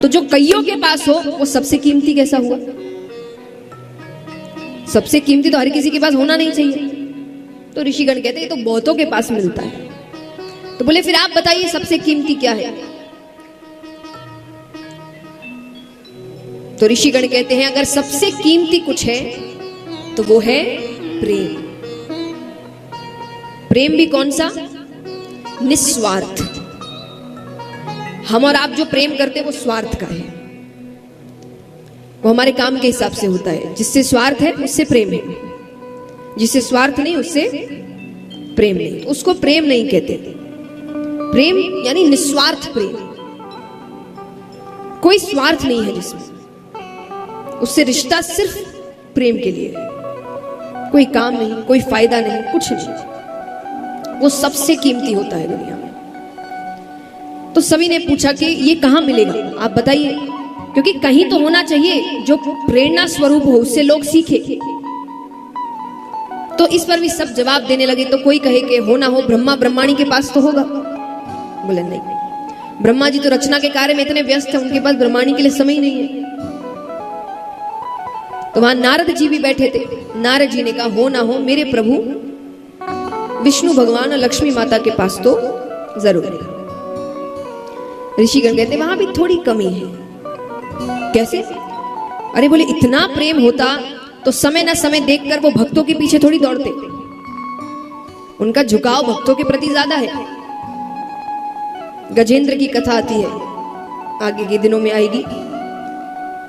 तो जो कईयों के पास हो वो सबसे कीमती कैसा हुआ? सबसे कीमती तो हर किसी के पास होना नहीं चाहिए। तो ऋषिगण कहते हैं ये तो बहुतों के पास मिलता है। तो बोले फिर आप बताइए सबसे कीमती क्या है? तो ऋषिगण कहते हैं अगर सबसे कीमती कुछ है तो वो है प्रेम। प्रेम भी कौन सा? निस्वार्थ। हम और आप जो प्रेम करते हैं वो स्वार्थ का है, वो हमारे काम के हिसाब से होता है। जिससे स्वार्थ है उससे प्रेम है, जिससे स्वार्थ नहीं उससे प्रेम नहीं। तो उसको प्रेम नहीं कहते। प्रेम यानी निस्वार्थ प्रेम, कोई स्वार्थ नहीं है जिसमें, उससे रिश्ता सिर्फ प्रेम के लिए है, कोई काम नहीं, कोई फायदा नहीं, कुछ नहीं। वो सबसे कीमती होता है दुनिया में। तो सभी ने पूछा कि ये कहां मिलेगा, आप बताइए, क्योंकि कहीं तो होना चाहिए जो प्रेरणा स्वरूप हो, उससे लोग सीखे। तो इस पर भी सब जवाब देने लगे। तो कोई कहे कि हो ना हो ब्रह्मा ब्रह्माणी के पास तो होगा। बोले नहीं, ब्रह्मा जी तो रचना के कार्य में इतने व्यस्त हैं, उनके पास ब्रह्माणी के लिए समय ही नहीं है। तो वहां नारद जी भी बैठे थे। नारद जी ने कहा हो ना हो मेरे प्रभु विष्णु भगवान और लक्ष्मी माता के पास तो जरूर है। ऋषिगण कहते वहां भी थोड़ी कमी है। कैसे? अरे बोले इतना प्रेम होता तो समय न समय देखकर वो भक्तों के पीछे थोड़ी दौड़ते। उनका झुकाव भक्तों के प्रति ज्यादा है। गजेंद्र की कथा आती है, आगे के दिनों में आएगी।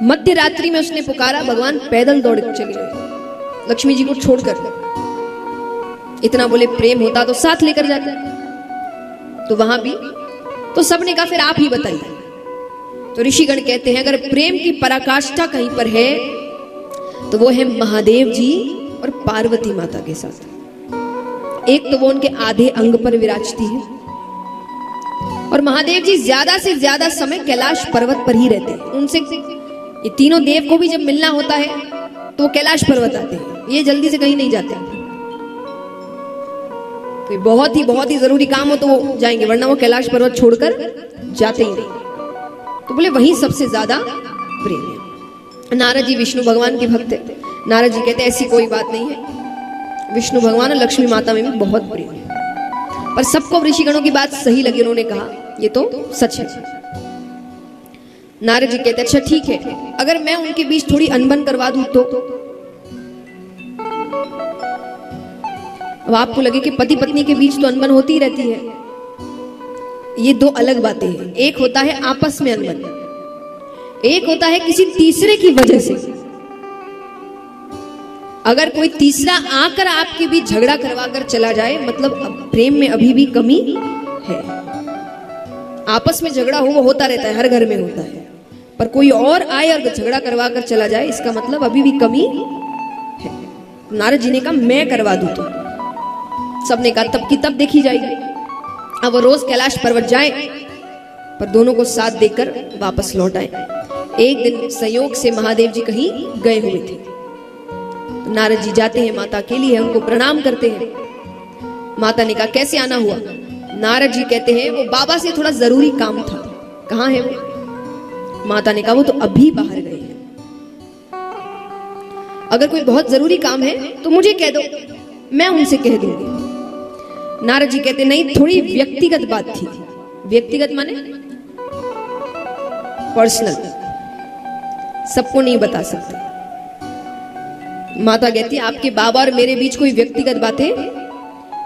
मध्य रात्रि में उसने पुकारा, भगवान पैदल दौड़ चले गए लक्ष्मी जी को छोड़कर। इतना बोले प्रेम होता तो साथ लेकर जाते। तो वहां भी तो सबने कहा फिर आप ही बताइए। तो ऋषिगण कहते हैं अगर प्रेम की पराकाष्ठा कहीं पर है तो वो है महादेव जी और पार्वती माता के साथ। एक तो वो उनके आधे अंग पर विराजती है, और महादेव जी ज्यादा से ज्यादा समय कैलाश पर्वत पर ही रहते हैं। उनसे ये तीनों देव को भी जब मिलना होता है तो वो कैलाश पर्वत आते हैं, ये जल्दी से कहीं नहीं जाते। कोई बहुत ही जरूरी काम हो तो वो जाएंगे, वरना वो कैलाश पर्वत छोड़कर जाते ही नहीं। तो बोले वहीं सबसे ज्यादा प्रेम है। नारद जी विष्णु भगवान के भक्त है। नारद जी कहते ऐसी कोई बात नहीं है, विष्णु भगवान और लक्ष्मी माता में भी बहुत प्रेम है। पर सबको ऋषिगणों की बात सही लगी, उन्होंने कहा ये तो सच है। नारद जी कहते अच्छा ठीक है, अगर मैं उनके बीच थोड़ी अनबन करवा दूं तो? अब आपको लगे कि पति पत्नी के बीच तो अनबन होती ही रहती है, ये दो अलग बातें हैं। एक होता है आपस में अनबन, एक होता है किसी तीसरे की वजह से। अगर कोई तीसरा आकर आपके बीच झगड़ा करवा कर चला जाए, मतलब प्रेम में अभी भी कमी है। आपस में झगड़ा हो वो होता रहता है, हर घर में होता है, पर कोई और आए और झगड़ा करवा कर चला जाए, इसका मतलब अभी भी कमी है। नारद जी ने कहा मैं करवा दूं तो? सबने कहा तब की तब देखी जाएगी। अब वो रोज कैलाश पर्वत जाए, पर दोनों को साथ देकर वापस लौट आए। एक दिन संयोग से महादेव जी कहीं गए हुए थे। तो नारद जी जाते हैं माता के लिए, उनको प्रणाम करते हैं। माता ने कहा कैसे आना हुआ? नारद जी कहते हैं वो बाबा से थोड़ा जरूरी काम था। कहाँ है वो? माता ने कहा वो तो अभी बाहर गए हैं। अगर कोई बहुत जरूरी काम है तो मुझे कह दो, मैं उनसे कह दूंगी। नारद जी कहते नहीं, थोड़ी व्यक्तिगत बात थी। व्यक्तिगत माने पर्सनल, सबको नहीं बता सकते। माता कहती है आपके बाबा और मेरे बीच कोई व्यक्तिगत बातें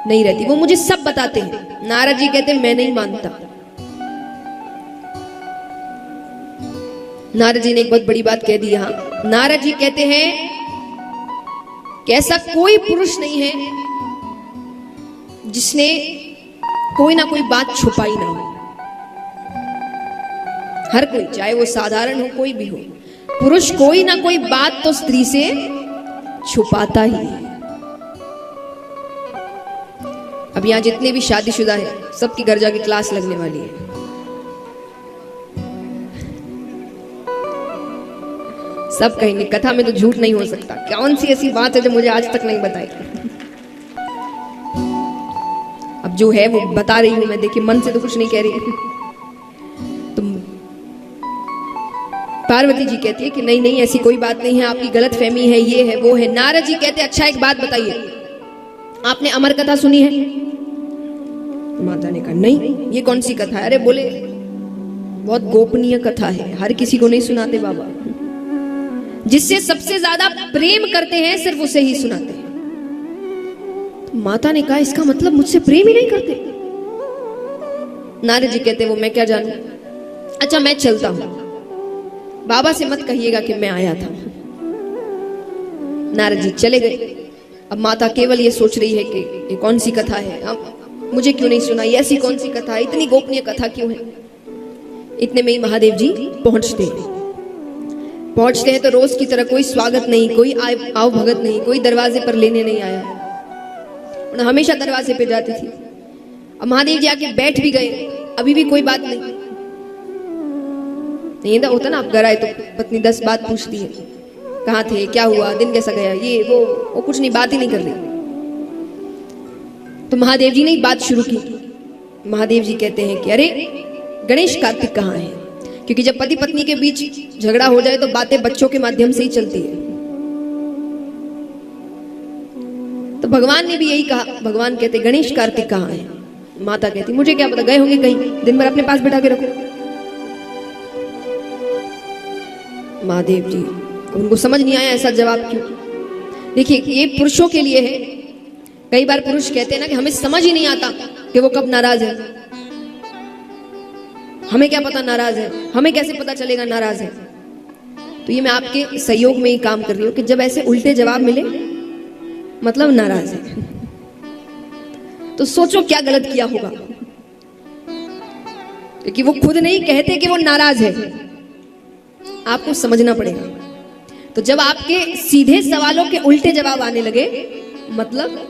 नहीं रहती, वो मुझे सब बताते हैं। नारद जी कहते मैं नहीं मानता। नारद जी ने एक बहुत बड़ी बात कह दी यहां। नारद जी कहते हैं कि ऐसा कोई पुरुष नहीं है जिसने कोई ना कोई बात छुपाई ना हो। हर कोई, चाहे वो साधारण हो कोई भी हो, पुरुष कोई ना कोई बात तो स्त्री से छुपाता ही है। अब यहां जितने भी शादीशुदा है सबकी घर जाके क्लास लगने वाली है। सब कहेंगे कथा में तो झूठ नहीं हो सकता, कौन सी ऐसी बात है जो मुझे आज तक नहीं बताई। अब जो है वो बता रही हूं मैं, देखिए मन से तो कुछ नहीं कह रही। तो पार्वती जी कहती है कि नहीं नहीं, ऐसी कोई बात नहीं है, आपकी गलत फहमी है, ये है वो है। नारद जी कहते हैं अच्छा एक बात बताइए, आपने अमर कथा सुनी है? माता ने कहा नहीं, ये कौन सी कथा है? अरे बोले बहुत गोपनीय कथा है, हर किसी को नहीं सुनाते बाबा, जिससे सबसे ज्यादा प्रेम करते हैं सिर्फ उसे ही सुनाते हैं। तो माता ने कहा इसका मतलब मुझसे प्रेम ही नहीं करते? नारद जी कहते वो मैं क्या जानूं, अच्छा मैं चलता हूं, बाबा से मत कहिएगा कि मैं आया था। नारद जी चले गए। अब माता केवल ये सोच रही है कि ये कौन सी कथा है, अब मुझे क्यों नहीं सुनाई, ऐसी कौन सी कथा है, इतनी गोपनीय कथा क्यों है। इतने में ही महादेव जी पहुंचते हैं तो रोज की तरह कोई स्वागत नहीं, कोई आओ भगत नहीं, कोई दरवाजे पर लेने नहीं आया। उन्हें हमेशा दरवाजे पे जाती थी। अब महादेव जी आके बैठ भी गए, अभी भी कोई बात नहीं होता ना, आप घर आए तो पत्नी 10 बात पूछती है, कहाँ थे, क्या हुआ, दिन कैसा गया, ये वो कुछ नहीं, बात ही नहीं कर रही। तो महादेव जी ने बात शुरू की। महादेव जी कहते हैं कि अरे गणेश कार्तिक कहाँ है? क्योंकि जब पति पत्नी के बीच झगड़ा हो जाए तो बातें बच्चों के माध्यम से ही चलती है। तो भगवान ने भी यही कहा। भगवान कहते गणेश कार्तिक कहाँ है? माता कहती मुझे क्या पता, गए होंगे कहीं, दिन भर अपने पास बिठा के रखो। महादेव जी उनको समझ नहीं आया ऐसा जवाब क्यों। देखिए ये पुरुषों के लिए है। कई बार पुरुष कहते हैं ना कि हमें समझ ही नहीं आता कि वो कब नाराज है, हमें क्या पता नाराज है, हमें कैसे पता चलेगा नाराज है। तो ये मैं आपके सहयोग में ही काम कर रही हूँ कि जब ऐसे उल्टे जवाब मिले मतलब नाराज है, तो सोचो क्या गलत किया होगा, क्योंकि वो खुद नहीं कहते कि वो नाराज है, आपको समझना पड़ेगा। तो जब आपके सीधे सवालों के उल्टे जवाब आने लगे मतलब